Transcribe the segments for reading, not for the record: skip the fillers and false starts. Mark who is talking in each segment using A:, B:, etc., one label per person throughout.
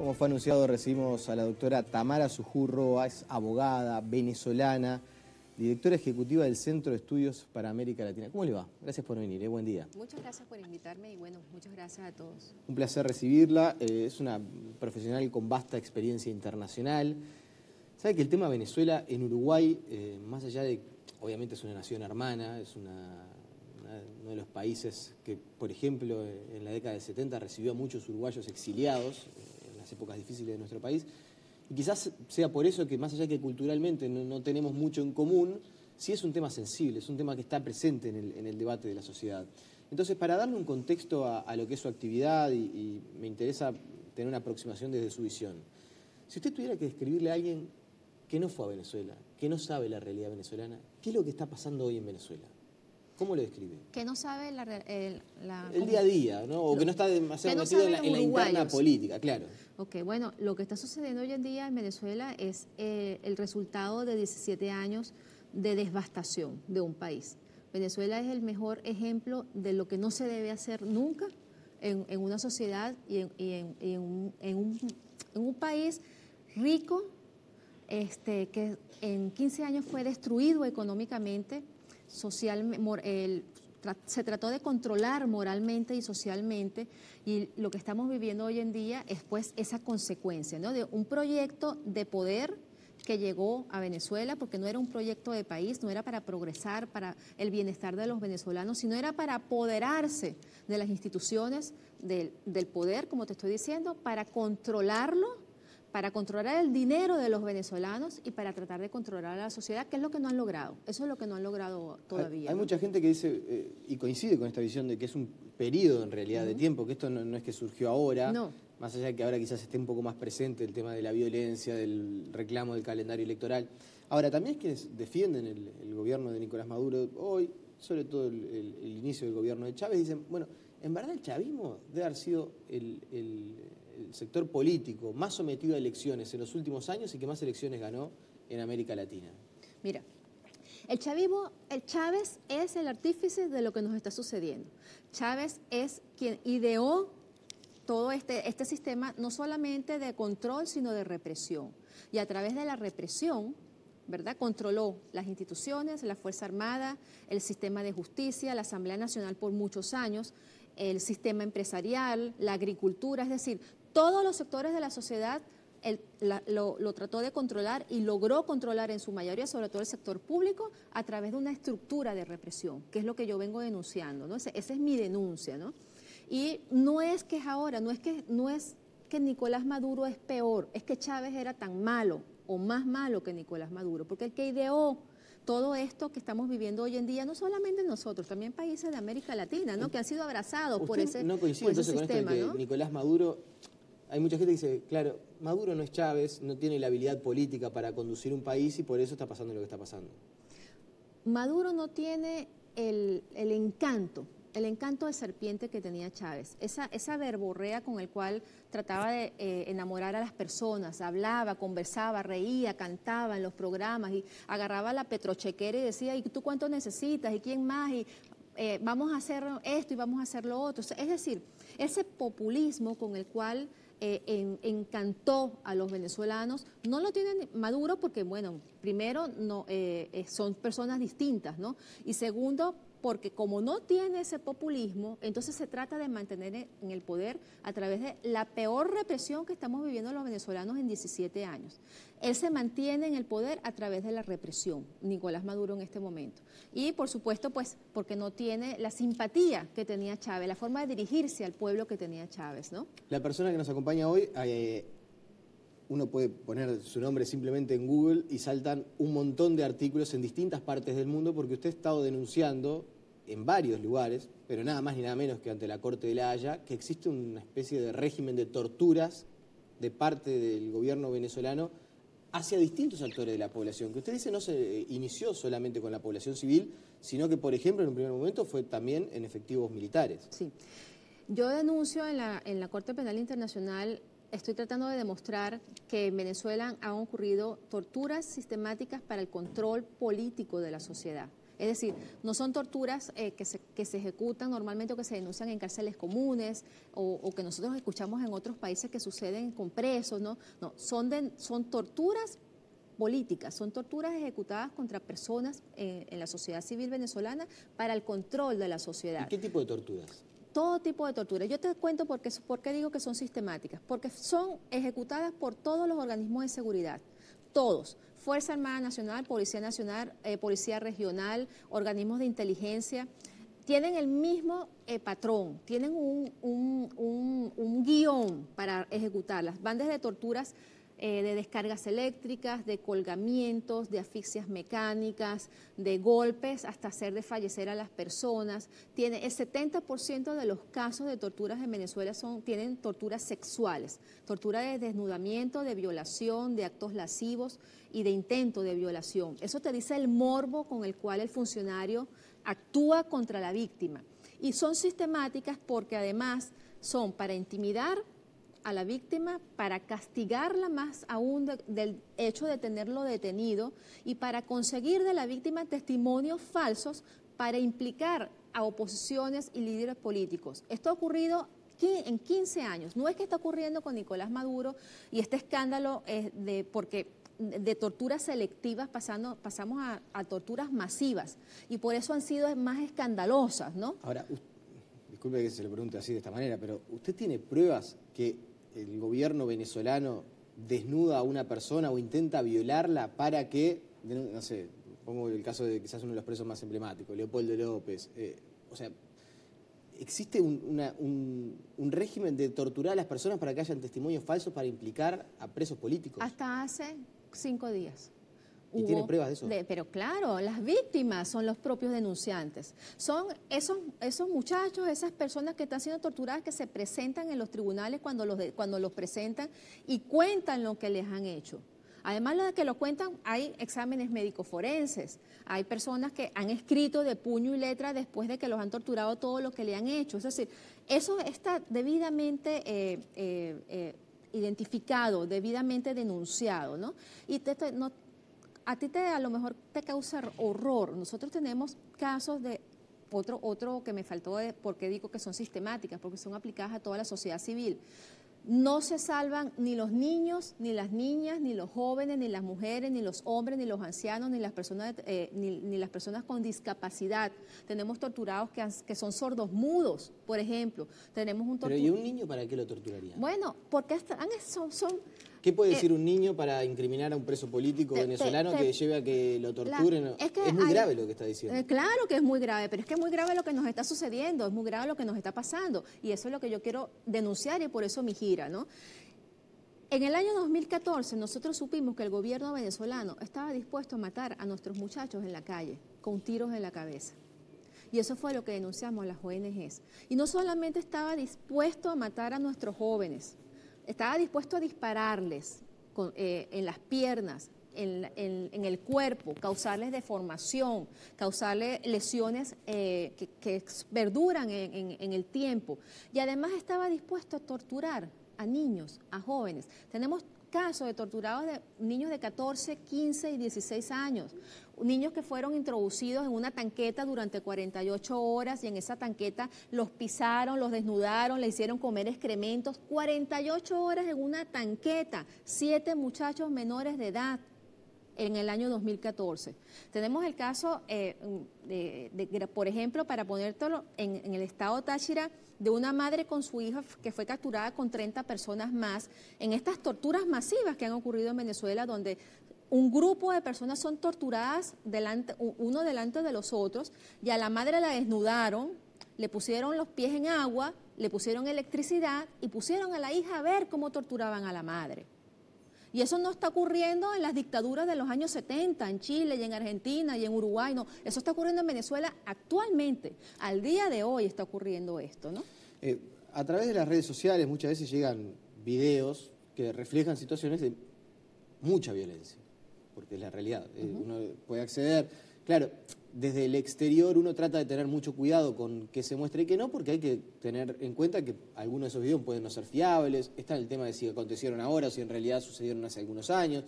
A: Como fue anunciado, recibimos a la doctora Tamara Sujurro, es abogada venezolana, directora ejecutiva del Centro de Estudios para América Latina. ¿Cómo le va? Gracias por venir, buen día.
B: Muchas gracias por invitarme y bueno, muchas gracias a todos.
A: Un placer recibirla, es una profesional con vasta experiencia internacional. Sabe que el tema Venezuela en Uruguay, más allá de, obviamente es una nación hermana, es uno de los países que, por ejemplo, en la década del 70 recibió a muchos uruguayos exiliados, en las épocas difíciles de nuestro país, y quizás sea por eso que más allá de que culturalmente no tenemos mucho en común, sí es un tema sensible, es un tema que está presente en el debate de la sociedad. Entonces, para darle un contexto a lo que es su actividad, y me interesa tener una aproximación desde su visión, si usted tuviera que describirle a alguien que no fue a Venezuela, que no sabe la realidad venezolana, ¿qué es lo que está pasando hoy en Venezuela? ¿Cómo lo describe?
B: Que no sabe
A: el día a día, ¿no? O que no está demasiado metido en la interna política, claro.
B: Ok, bueno, lo que está sucediendo hoy en día en Venezuela es el resultado de 17 años de devastación de un país. Venezuela es el mejor ejemplo de lo que no se debe hacer nunca en una sociedad y en un país rico, que en 15 años fue destruido económicamente, se trató de controlar moralmente y socialmente, y lo que estamos viviendo hoy en día es pues esa consecuencia, ¿no? De un proyecto de poder que llegó a Venezuela, porque no era un proyecto de país, no era para progresar, para el bienestar de los venezolanos, sino era para apoderarse de las instituciones del poder, como te estoy diciendo, para controlarlo, para controlar el dinero de los venezolanos y para tratar de controlar a la sociedad, que es lo que no han logrado. Eso es lo que no han logrado todavía.
A: Hay mucha gente que dice, y coincide con esta visión de que es un periodo en realidad de tiempo, que esto no es que surgió ahora, más allá de que ahora quizás esté un poco más presente el tema de la violencia, del reclamo del calendario electoral. Ahora, también es que defienden el gobierno de Nicolás Maduro hoy, sobre todo el inicio del gobierno de Chávez, dicen, bueno, en verdad el chavismo debe haber sido el sector político más sometido a elecciones en los últimos años y que más elecciones ganó en América Latina.
B: Mira, Chávez es el artífice de lo que nos está sucediendo. Chávez es quien ideó todo este sistema, no solamente de control, sino de represión. Y a través de la represión, ¿verdad?, controló las instituciones, la Fuerza Armada, el sistema de justicia, la Asamblea Nacional por muchos años, el sistema empresarial, la agricultura, es decir, todos los sectores de la sociedad lo trató de controlar y logró controlar en su mayoría, sobre todo el sector público, a través de una estructura de represión, que es lo que yo vengo denunciando, ¿no? Esa es mi denuncia, ¿no? Y no es que es ahora, no es que Nicolás Maduro es peor, es que Chávez era tan malo o más malo que Nicolás Maduro, porque el que ideó todo esto que estamos viviendo hoy en día, no solamente nosotros, también países de América Latina, ¿no?, que han sido abrazados por ese sistema.
A: ¿No coincide entonces con esto de que Nicolás Maduro, hay mucha gente que dice, claro, Maduro no es Chávez, no tiene la habilidad política para conducir un país y por eso está pasando lo que está pasando?
B: Maduro no tiene el encanto de serpiente que tenía Chávez, esa verborrea con el cual trataba de enamorar a las personas, hablaba, conversaba, reía, cantaba en los programas y agarraba la petrochequera y decía, ¿y tú cuánto necesitas? ¿Y quién más? Y vamos a hacer esto y vamos a hacer lo otro. Es decir, ese populismo con el cual encantó a los venezolanos, no lo tiene Maduro porque, bueno, primero son personas distintas, ¿no? Y segundo, porque como no tiene ese populismo, entonces se trata de mantener en el poder a través de la peor represión que estamos viviendo los venezolanos en 17 años. Él se mantiene en el poder a través de la represión, Nicolás Maduro en este momento. Y por supuesto, pues, porque no tiene la simpatía que tenía Chávez, la forma de dirigirse al pueblo que tenía Chávez, ¿no?
A: La persona que nos acompaña hoy, uno puede poner su nombre simplemente en Google y saltan un montón de artículos en distintas partes del mundo porque usted ha estado denunciando en varios lugares, pero nada más ni nada menos que ante la Corte de La Haya, que existe una especie de régimen de torturas de parte del gobierno venezolano hacia distintos actores de la población, que usted dice no se inició solamente con la población civil, sino que, por ejemplo, en un primer momento fue también en efectivos militares.
B: Sí. Yo denuncio en la Corte Penal Internacional. Estoy tratando de demostrar que en Venezuela han ocurrido torturas sistemáticas para el control político de la sociedad. Es decir, no son torturas que se ejecutan normalmente o que se denuncian en cárceles comunes o que nosotros escuchamos en otros países que suceden con presos, ¿no? No, son torturas políticas, son torturas ejecutadas contra personas en la sociedad civil venezolana para el control de la sociedad.
A: ¿Y qué tipo de torturas?
B: Todo tipo de torturas. Yo te cuento por qué digo que son sistemáticas, porque son ejecutadas por todos los organismos de seguridad, todos. Fuerza Armada Nacional, Policía Nacional, Policía Regional, organismos de inteligencia, tienen el mismo patrón, tienen un guión para ejecutarlas. Van desde torturas de descargas eléctricas, de colgamientos, de asfixias mecánicas, de golpes hasta hacer desfallecer a las personas. El 70% de los casos de torturas en Venezuela tienen torturas sexuales, tortura de desnudamiento, de violación, de actos lascivos y de intento de violación. Eso te dice el morbo con el cual el funcionario actúa contra la víctima. Y son sistemáticas porque además son para intimidar a la víctima, para castigarla más aún del hecho de tenerlo detenido y para conseguir de la víctima testimonios falsos para implicar a oposiciones y líderes políticos. Esto ha ocurrido en 15 años. No es que está ocurriendo con Nicolás Maduro y este escándalo porque de torturas selectivas pasamos a torturas masivas y por eso han sido más escandalosas, ¿no?
A: Ahora, disculpe que se lo pregunte así de esta manera, pero ¿usted tiene pruebas que el gobierno venezolano desnuda a una persona o intenta violarla para que, no sé, pongo el caso de quizás uno de los presos más emblemáticos, Leopoldo López, o sea, ¿existe un régimen de torturar a las personas para que hayan testimonios falsos para implicar a presos políticos?
B: Hasta hace 5 días.
A: ¿Y tiene pruebas de eso?
B: Pero claro, las víctimas son los propios denunciantes. Son esos muchachos, esas personas que están siendo torturadas, que se presentan en los tribunales cuando los presentan y cuentan lo que les han hecho. Además de que lo cuentan, hay exámenes médicos forenses, hay personas que han escrito de puño y letra después de que los han torturado todo lo que le han hecho. Es decir, eso está debidamente identificado, debidamente denunciado, ¿no? Y a ti a lo mejor te causa horror. Nosotros tenemos casos de otro que me faltó, porque digo que son sistemáticas, porque son aplicadas a toda la sociedad civil. No se salvan ni los niños, ni las niñas, ni los jóvenes, ni las mujeres, ni los hombres, ni los ancianos, ni las personas, ni las personas con discapacidad. Tenemos torturados que son sordos mudos, por ejemplo. Tenemos un
A: Pero ¿y un niño para qué lo torturarían?
B: Bueno, porque son
A: ¿Qué puede decir un niño para incriminar a un preso político venezolano que lleve a que lo torturen? Es muy grave lo que está diciendo.
B: Claro que es muy grave, pero es que es muy grave lo que nos está sucediendo, es muy grave lo que nos está pasando. Y eso es lo que yo quiero denunciar y por eso mi gira, ¿no? En el año 2014 nosotros supimos que el gobierno venezolano estaba dispuesto a matar a nuestros muchachos en la calle, con tiros en la cabeza. Y eso fue lo que denunciamos las ONGs. Y no solamente estaba dispuesto a matar a nuestros jóvenes, estaba dispuesto a dispararles en las piernas, en el cuerpo, causarles deformación, causarles lesiones que perduran en el tiempo. Y además estaba dispuesto a torturar a niños, a jóvenes. Tenemos casos de torturados de niños de 14, 15 y 16 años. Niños que fueron introducidos en una tanqueta durante 48 horas y en esa tanqueta los pisaron, los desnudaron, les hicieron comer excrementos. 48 horas en una tanqueta, 7 muchachos menores de edad en el año 2014. Tenemos el caso, por ejemplo, para ponértelo en el estado Táchira, de una madre con su hija que fue capturada con 30 personas más en estas torturas masivas que han ocurrido en Venezuela, donde un grupo de personas son torturadas uno delante de los otros, y a la madre la desnudaron, le pusieron los pies en agua, le pusieron electricidad y pusieron a la hija a ver cómo torturaban a la madre. Y eso no está ocurriendo en las dictaduras de los años 70, en Chile y en Argentina y en Uruguay, no. Eso está ocurriendo en Venezuela actualmente. Al día de hoy está ocurriendo esto, ¿no?
A: A través de las redes sociales muchas veces llegan videos que reflejan situaciones de mucha violencia, porque es la realidad. Uno puede acceder, claro, desde el exterior uno trata de tener mucho cuidado con que se muestre y que no, porque hay que tener en cuenta que algunos de esos videos pueden no ser fiables. Está el tema de si acontecieron ahora o si en realidad sucedieron hace algunos años.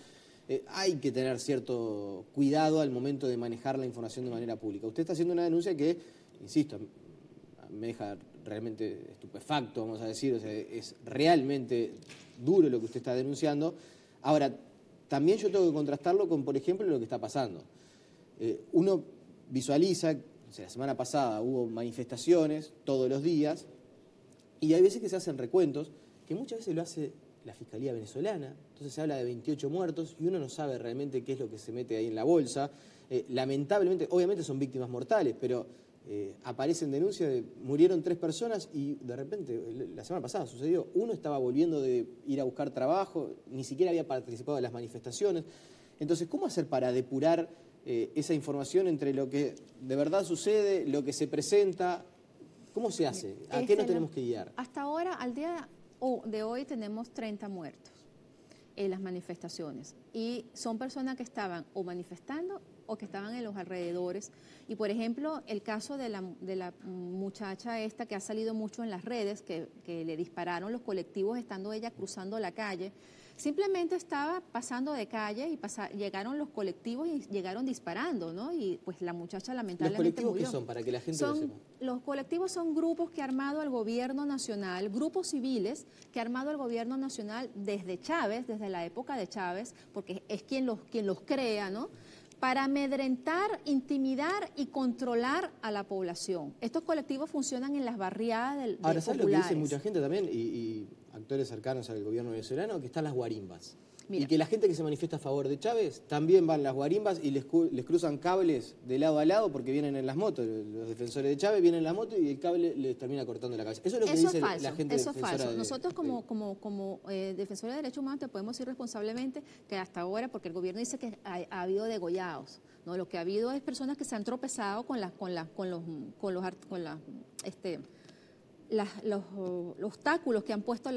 A: hay que tener cierto cuidado al momento de manejar la información de manera pública. Usted está haciendo una denuncia que, insisto, me deja realmente estupefacto, vamos a decir, o sea, es realmente duro lo que usted está denunciando. Ahora, también yo tengo que contrastarlo con, por ejemplo, lo que está pasando. Uno visualiza, o sea, la semana pasada hubo manifestaciones todos los días, y hay veces que se hacen recuentos, que muchas veces lo hace la Fiscalía venezolana, entonces se habla de 28 muertos y uno no sabe realmente qué es lo que se mete ahí en la bolsa. Lamentablemente, obviamente son víctimas mortales, pero aparecen denuncias de murieron 3 personas y de repente, la semana pasada sucedió, uno estaba volviendo de ir a buscar trabajo, ni siquiera había participado de las manifestaciones. Entonces, ¿cómo hacer para depurar esa información entre lo que de verdad sucede, lo que se presenta? ¿Cómo se hace? ¿A qué nos tenemos que guiar?
B: Hasta ahora, al día de hoy, tenemos 30 muertos en las manifestaciones. Y son personas que estaban o manifestando o que estaban en los alrededores. Y, por ejemplo, el caso de la muchacha esta que ha salido mucho en las redes, que le dispararon los colectivos estando ella cruzando la calle. Simplemente estaba pasando de calle y llegaron los colectivos y llegaron disparando, ¿no? Y pues la muchacha lamentablemente
A: ¿Los colectivos
B: murió.
A: qué son? Para que la gente lo sepa.
B: Los colectivos son grupos que ha armado el gobierno nacional, grupos civiles que ha armado el gobierno nacional desde Chávez, desde la época de Chávez, porque es quien los crea, ¿no? Para amedrentar, intimidar y controlar a la población. Estos colectivos funcionan en las barriadas del
A: Ahora, ¿sabes lo que
B: populares?
A: dice mucha gente también? Y actores cercanos al gobierno venezolano, que están las guarimbas.
B: Mira.
A: Y que la gente que se manifiesta a favor de Chávez también van las guarimbas y les cruzan cables de lado a lado porque vienen en las motos. Los defensores de Chávez vienen en las motos y el cable les termina cortando la cabeza. Eso es lo que dice la gente
B: eso es
A: defensora
B: falso.
A: de...
B: Nosotros como defensores de derechos humanos te podemos decir responsablemente que hasta ahora, porque el gobierno dice que ha habido degollados, ¿no? Lo que ha habido es personas que se han tropezado con los obstáculos que ha puesto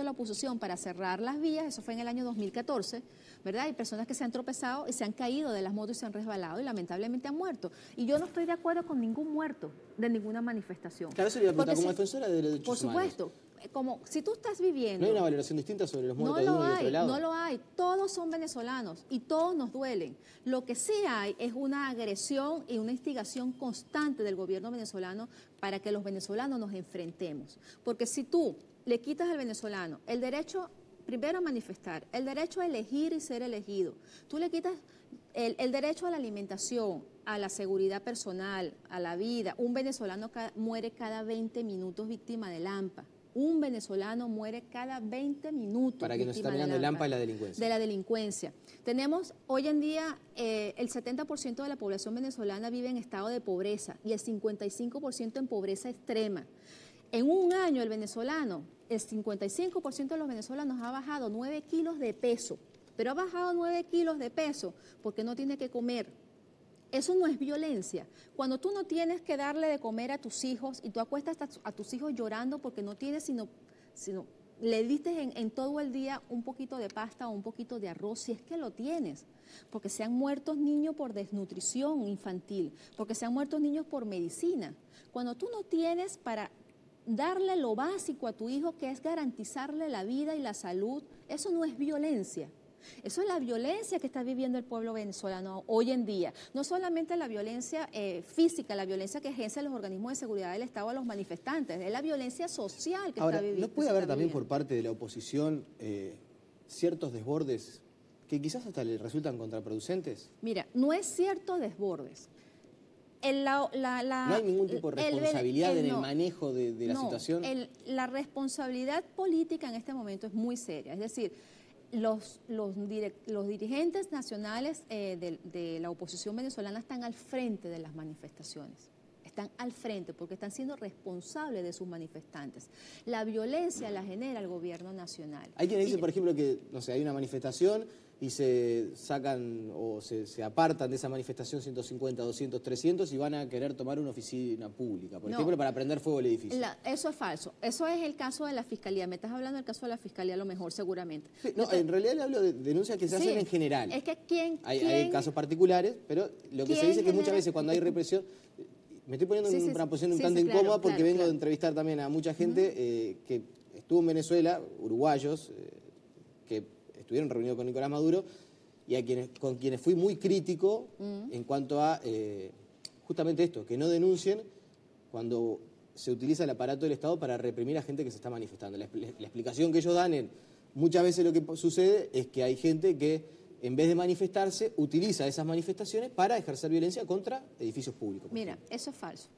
B: la oposición para cerrar las vías. Eso fue en el año 2014, ¿verdad? Hay personas que se han tropezado y se han caído de las motos y se han resbalado y lamentablemente han muerto. Y yo no estoy de acuerdo con ningún muerto de ninguna manifestación.
A: Claro, eso le iba a preguntar, como defensora de derechos humanos.
B: Por supuesto. Como si tú estás viviendo...
A: ¿No hay una valoración distinta sobre los muertos de uno y otro lado?
B: No lo hay. Todos son venezolanos y todos nos duelen. Lo que sí hay es una agresión y una instigación constante del gobierno venezolano para que los venezolanos nos enfrentemos. Porque si tú le quitas al venezolano el derecho, primero a manifestar, el derecho a elegir y ser elegido, tú le quitas el derecho a la alimentación, a la seguridad personal, a la vida. Un venezolano muere cada 20 minutos víctima del AMPA. Un venezolano muere cada 20 minutos.
A: Para que nos está mirando el AMPA y la delincuencia.
B: De la delincuencia. Tenemos hoy en día el 70% de la población venezolana vive en estado de pobreza y el 55% en pobreza extrema. En un año el 55% de los venezolanos ha bajado 9 kilos de peso, pero ha bajado 9 kilos de peso porque no tiene que comer. Eso no es violencia. Cuando tú no tienes que darle de comer a tus hijos y tú acuestas a tus hijos llorando porque no tienes sino le diste en todo el día un poquito de pasta o un poquito de arroz, si es que lo tienes. Porque se han muerto niños por desnutrición infantil, porque se han muerto niños por medicina. Cuando tú no tienes para darle lo básico a tu hijo, que es garantizarle la vida y la salud, eso no es violencia. Eso es la violencia que está viviendo el pueblo venezolano hoy en día. No solamente la violencia física, la violencia que ejercen los organismos de seguridad del Estado a los manifestantes, es la violencia social que
A: ahora,
B: está viviendo.
A: ¿no puede haber también por parte de la oposición ciertos desbordes que quizás hasta le resultan contraproducentes?
B: Mira, no es cierto desbordes.
A: ¿No hay ningún tipo de responsabilidad en el manejo de la situación?
B: La responsabilidad política en este momento es muy seria. Es decir, los dirigentes nacionales de la oposición venezolana están al frente de las manifestaciones. Están al frente porque están siendo responsables de sus manifestantes. La violencia la genera el gobierno nacional.
A: Hay quienes dicen, por ejemplo, que no sé, hay una manifestación y se sacan o se apartan de esa manifestación 150, 200, 300 y van a querer tomar una oficina pública, por ejemplo, para prender fuego al edificio.
B: Eso es falso. Eso es el caso de la Fiscalía. Me estás hablando del caso de la Fiscalía a lo mejor, seguramente.
A: Sí, no, en realidad le hablo de denuncias que se hacen en general.
B: Es que
A: hay casos particulares, pero lo que se dice es que muchas veces cuando hay represión... Me estoy poniendo en una posición un tanto incómoda porque vengo de entrevistar también a mucha gente que estuvo en Venezuela, uruguayos, que estuvieron reunidos con Nicolás Maduro, y y con quienes fui muy crítico en cuanto a justamente esto, que no denuncien cuando se utiliza el aparato del Estado para reprimir a gente que se está manifestando. La explicación que ellos dan muchas veces lo que sucede es que hay gente que en vez de manifestarse utiliza esas manifestaciones para ejercer violencia contra edificios públicos.
B: Mira, eso es falso.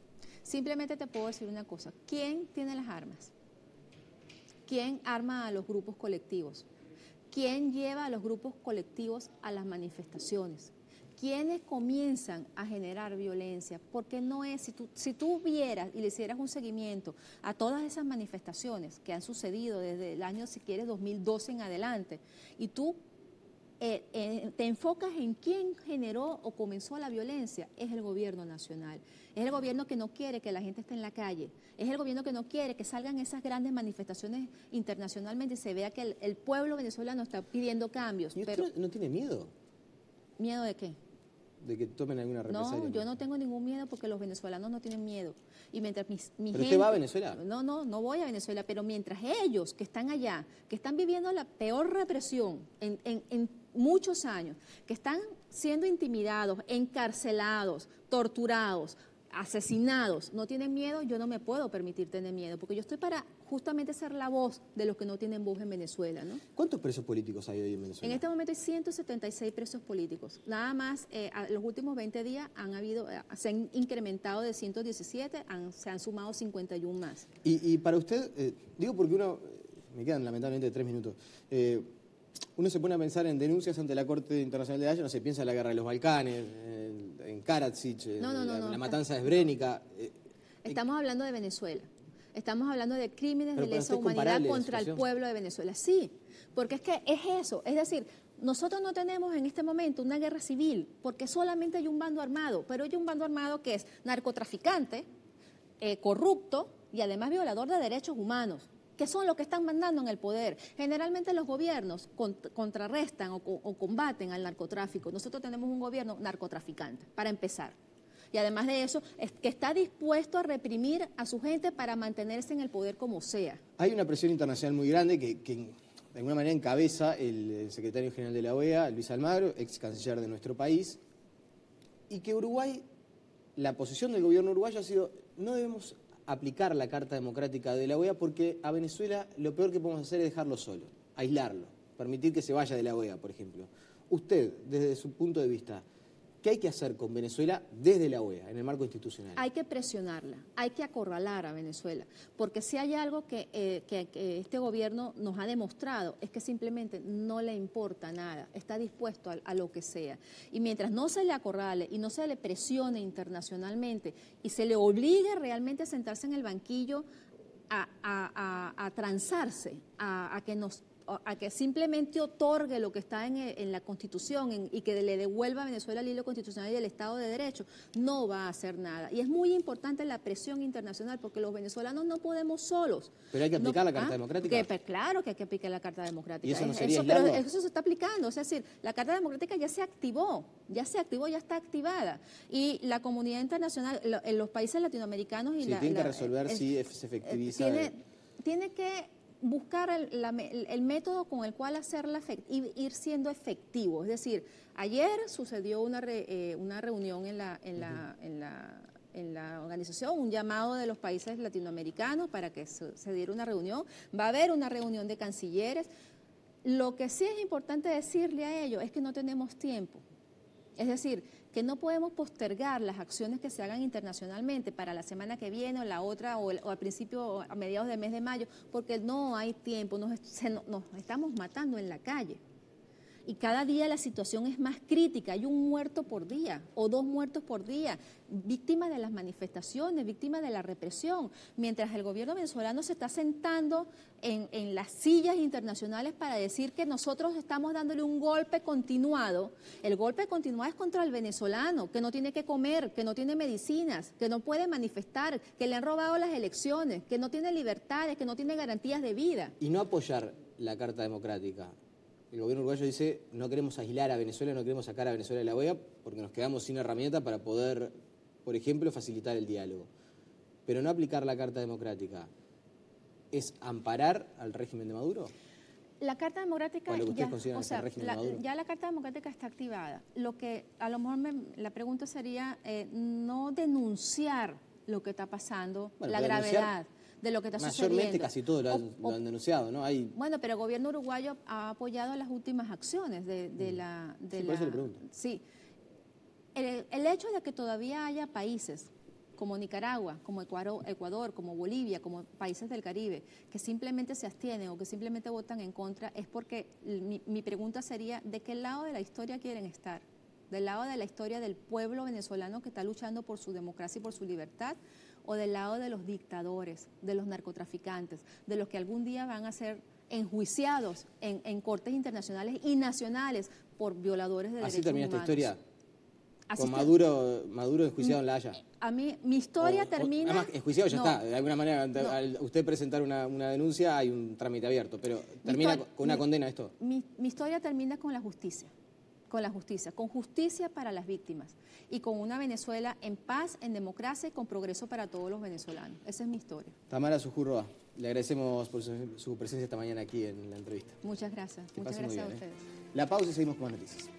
B: Simplemente te puedo decir una cosa. ¿Quién tiene las armas? ¿Quién arma a los grupos colectivos? ¿Quién lleva a los grupos colectivos a las manifestaciones? ¿Quiénes comienzan a generar violencia? Porque no es, si tú vieras y le hicieras un seguimiento a todas esas manifestaciones que han sucedido desde el año, si quieres, 2012 en adelante, y tú te enfocas en quién generó o comenzó la violencia, es el gobierno nacional. Es el gobierno que no quiere que la gente esté en la calle. Es el gobierno que no quiere que salgan esas grandes manifestaciones internacionalmente y se vea que el pueblo venezolano está pidiendo cambios.
A: ¿Y usted no tiene miedo?
B: ¿Miedo de qué?
A: De que tomen alguna represalia.
B: No, yo no tengo ningún miedo porque los venezolanos no tienen miedo. Y mientras mi
A: ¿Pero
B: gente,
A: usted va a Venezuela?
B: No voy a Venezuela, pero mientras ellos que están allá, que están viviendo la peor represión en muchos años, que están siendo intimidados, encarcelados, torturados, asesinados, no tienen miedo, yo no me puedo permitir tener miedo, porque yo estoy para justamente ser la voz de los que no tienen voz en Venezuela, ¿no?
A: ¿Cuántos presos políticos hay hoy en Venezuela?
B: En este momento hay 176 presos políticos. Nada más, los últimos 20 días se han incrementado de 117, se han sumado 51 más.
A: Y para usted, digo porque me quedan lamentablemente 3 minutos, uno se pone a pensar en denuncias ante la Corte Internacional de Haya, no se piensa en la guerra de los Balcanes, en Karadzic, la matanza de Srebrenica.
B: Estamos hablando de Venezuela. Estamos hablando de crímenes de lesa humanidad contra el pueblo de Venezuela. Sí, porque es que es eso. Es decir, nosotros no tenemos en este momento una guerra civil, porque solamente hay un bando armado, pero hay un bando armado que es narcotraficante, corrupto y además violador de derechos humanos, que son los que están mandando en el poder. Generalmente los gobiernos contrarrestan o combaten al narcotráfico. Nosotros tenemos un gobierno narcotraficante, para empezar. Y además de eso, es que está dispuesto a reprimir a su gente para mantenerse en el poder como sea.
A: Hay una presión internacional muy grande que de alguna manera encabeza el secretario general de la OEA, Luis Almagro, ex canciller de nuestro país, y que Uruguay, la posición del gobierno uruguayo ha sido, no debemos aplicar la Carta Democrática de la OEA porque a Venezuela lo peor que podemos hacer es dejarlo solo, aislarlo, permitir que se vaya de la OEA, por ejemplo. Usted, desde su punto de vista, ¿qué hay que hacer con Venezuela desde la OEA, en el marco institucional?
B: Hay que presionarla, hay que acorralar a Venezuela, porque si hay algo que este gobierno nos ha demostrado es que simplemente no le importa nada, está dispuesto a lo que sea. Y mientras no se le acorrale y no se le presione internacionalmente y se le obligue realmente a sentarse en el banquillo a transarse, a que simplemente otorgue lo que está en la Constitución y que le devuelva a Venezuela el hilo constitucional y el Estado de Derecho, no va a hacer nada. Y es muy importante la presión internacional porque los venezolanos no podemos solos.
A: Pero hay que aplicar la Carta Democrática.
B: Claro que hay que aplicar la Carta Democrática.
A: ¿Y eso no sería
B: pero eso se está aplicando. Es decir, la Carta Democrática ya se activó, ya está activada. Y la comunidad internacional, en los países latinoamericanos...
A: tienen que resolver si se efectiviza...
B: Tiene que buscar el método con el cual hacerla ir siendo efectivo. Es decir, ayer sucedió una reunión en la organización, un llamado de los países latinoamericanos para que se diera una reunión. Va a haber una reunión de cancilleres. Lo que sí es importante decirle a ellos es que no tenemos tiempo. Es decir, que no podemos postergar las acciones que se hagan internacionalmente para la semana que viene o la otra o al principio o a mediados del mes de mayo, porque no hay tiempo, nos estamos matando en la calle. Y cada día la situación es más crítica, hay un muerto por día o 2 muertos por día, víctimas de las manifestaciones, víctimas de la represión, mientras el gobierno venezolano se está sentando en las sillas internacionales para decir que nosotros estamos dándole un golpe continuado. El golpe continuado es contra el venezolano, que no tiene que comer, que no tiene medicinas, que no puede manifestar, que le han robado las elecciones, que no tiene libertades, que no tiene garantías de vida.
A: Y no apoyar la Carta Democrática. El gobierno uruguayo dice, no queremos aislar a Venezuela, no queremos sacar a Venezuela de la OEA porque nos quedamos sin herramienta para poder, por ejemplo, facilitar el diálogo. Pero no aplicar la Carta Democrática, ¿es amparar al régimen de Maduro?
B: La Carta Democrática
A: o lo que ustedes
B: ya,
A: consideran
B: o sea,
A: el régimen de Maduro.
B: ya la Carta Democrática está activada. Lo que a lo mejor la pregunta sería no denunciar lo que está pasando,
A: Bueno,
B: la
A: pero
B: gravedad de lo que está sucediendo.
A: Mayormente casi todos lo han denunciado, ¿no? Hay...
B: Bueno, pero el gobierno uruguayo ha apoyado las últimas acciones de la...
A: Sí, por eso le pregunto.
B: Sí. El hecho de que todavía haya países como Nicaragua, como Ecuador, como Bolivia, como países del Caribe, que simplemente se abstienen o que simplemente votan en contra, es porque mi pregunta sería, ¿de qué lado de la historia quieren estar? ¿Del lado de la historia del pueblo venezolano que está luchando por su democracia y por su libertad? ¿O del lado de los dictadores, de los narcotraficantes, de los que algún día van a ser enjuiciados en cortes internacionales y nacionales por violadores de derechos humanos?
A: Así termina esta historia.
B: Así
A: Con
B: que,
A: Maduro enjuiciado en La Haya.
B: A mí, mi historia termina...
A: Además, enjuiciado ya
B: no,
A: está. De alguna manera,
B: no.
A: al usted presentar una denuncia, hay un trámite abierto, pero termina con una condena esto.
B: Mi historia termina con la justicia. Con justicia para las víctimas y con una Venezuela en paz, en democracia y con progreso para todos los venezolanos. Esa es mi historia.
A: Tamara Sujurroa, le agradecemos por su presencia esta mañana aquí en la entrevista.
B: Muchas gracias.
A: Que
B: Muchas
A: pase muy
B: gracias a
A: bien,
B: ustedes.
A: La pausa y seguimos con más noticias.